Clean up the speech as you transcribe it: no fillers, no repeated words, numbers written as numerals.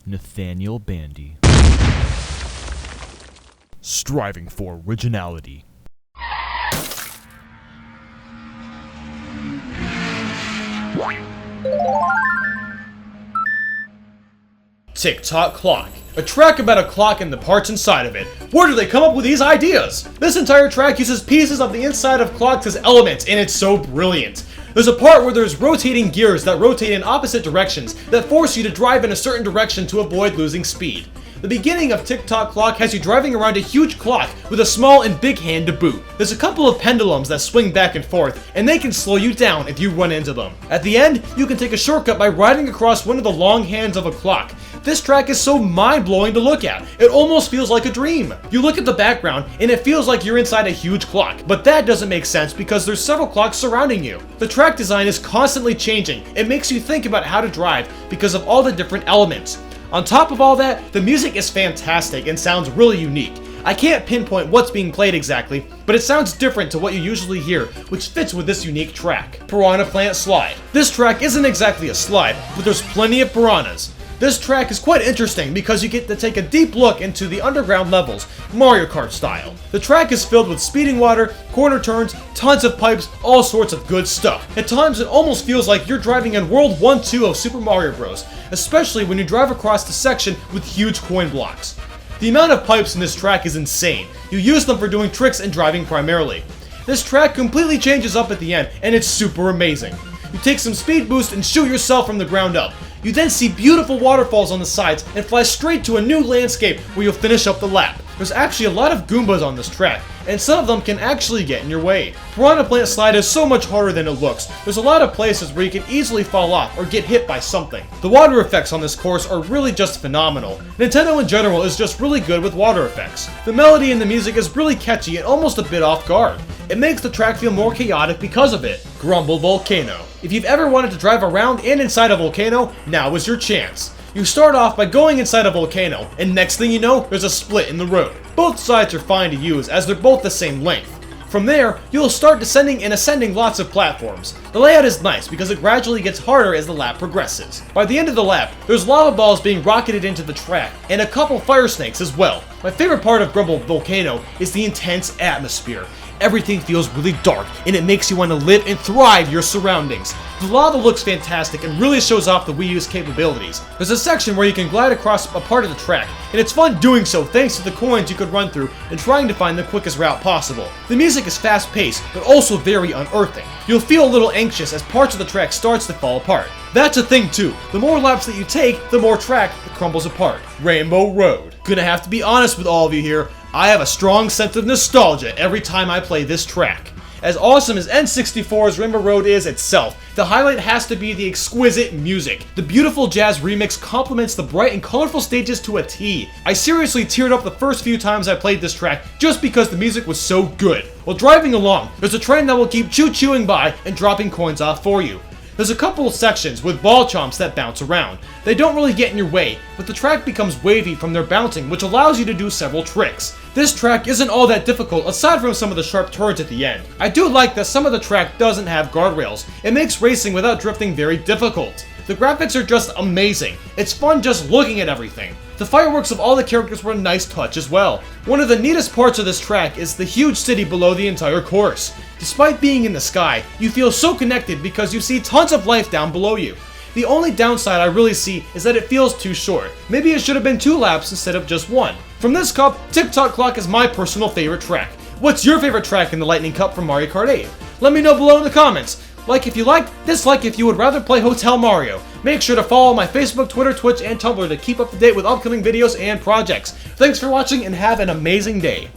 Nathaniel Bandy. Striving for originality. Tick-Tock Clock. A track about a clock and the parts inside of it. Where do they come up with these ideas? This entire track uses pieces of the inside of clocks as elements, and it's so brilliant. There's a part where there's rotating gears that rotate in opposite directions that force you to drive in a certain direction to avoid losing speed. The beginning of Tick-Tock Clock has you driving around a huge clock with a small and big hand to boot. There's a couple of pendulums that swing back and forth, and they can slow you down if you run into them. At the end, you can take a shortcut by riding across one of the long hands of a clock. This track is so mind-blowing to look at, it almost feels like a dream. You look at the background, and it feels like you're inside a huge clock, but that doesn't make sense because there's several clocks surrounding you. The track design is constantly changing. It makes you think about how to drive because of all the different elements. On top of all that, the music is fantastic and sounds really unique. I can't pinpoint what's being played exactly, but it sounds different to what you usually hear, which fits with this unique track. Piranha Plant Slide. This track isn't exactly a slide, but there's plenty of piranhas. This track is quite interesting because you get to take a deep look into the underground levels, Mario Kart style. The track is filled with speeding water, corner turns, tons of pipes, all sorts of good stuff. At times it almost feels like you're driving in World 1-2 of Super Mario Bros., especially when you drive across the section with huge coin blocks. The amount of pipes in this track is insane. You use them for doing tricks and driving primarily. This track completely changes up at the end, and it's super amazing. You take some speed boost and shoot yourself from the ground up. You then see beautiful waterfalls on the sides and fly straight to a new landscape where you'll finish up the lap. There's actually a lot of Goombas on this track, and some of them can actually get in your way. Piranha Plant Slide is so much harder than it looks. There's a lot of places where you can easily fall off or get hit by something. The water effects on this course are really just phenomenal. Nintendo in general is just really good with water effects. The melody and the music is really catchy and almost a bit off guard. It makes the track feel more chaotic because of it. Grumble Volcano. If you've ever wanted to drive around and inside a volcano, now is your chance. You start off by going inside a volcano, and next thing you know, there's a split in the road. Both sides are fine to use as they're both the same length. From there, you'll start descending and ascending lots of platforms. The layout is nice because it gradually gets harder as the lap progresses. By the end of the lap, there's lava balls being rocketed into the track, and a couple fire snakes as well. My favorite part of Grumble Volcano is the intense atmosphere. Everything feels really dark, and it makes you want to live and thrive your surroundings. The lava looks fantastic and really shows off the Wii U's capabilities. There's a section where you can glide across a part of the track, and it's fun doing so thanks to the coins you could run through and trying to find the quickest route possible. The music is fast-paced, but also very unearthing. You'll feel a little anxious as parts of the track starts to fall apart. That's a thing too. The more laps that you take, the more track that crumbles apart. Rainbow Road. Gonna have to be honest with all of you here. I have a strong sense of nostalgia every time I play this track. As awesome as N64's Rainbow Road is itself, the highlight has to be the exquisite music. The beautiful jazz remix complements the bright and colorful stages to a T. I seriously teared up the first few times I played this track just because the music was so good. While driving along, there's a train that will keep choo-chooing by and dropping coins off for you. There's a couple of sections with ball chomps that bounce around. They don't really get in your way, but the track becomes wavy from their bouncing, which allows you to do several tricks. This track isn't all that difficult aside from some of the sharp turns at the end. I do like that some of the track doesn't have guardrails. It makes racing without drifting very difficult. The graphics are just amazing. It's fun just looking at everything. The fireworks of all the characters were a nice touch as well. One of the neatest parts of this track is the huge city below the entire course. Despite being in the sky, you feel so connected because you see tons of life down below you. The only downside I really see is that it feels too short. Maybe it should have been 2 laps instead of just 1. From this cup, Tick-Tock Clock is my personal favorite track. What's your favorite track in the Lightning Cup from Mario Kart 8? Let me know below in the comments. Like if you liked, dislike if you would rather play Hotel Mario. Make sure to follow my Facebook, Twitter, Twitch, and Tumblr to keep up to date with upcoming videos and projects. Thanks for watching and have an amazing day.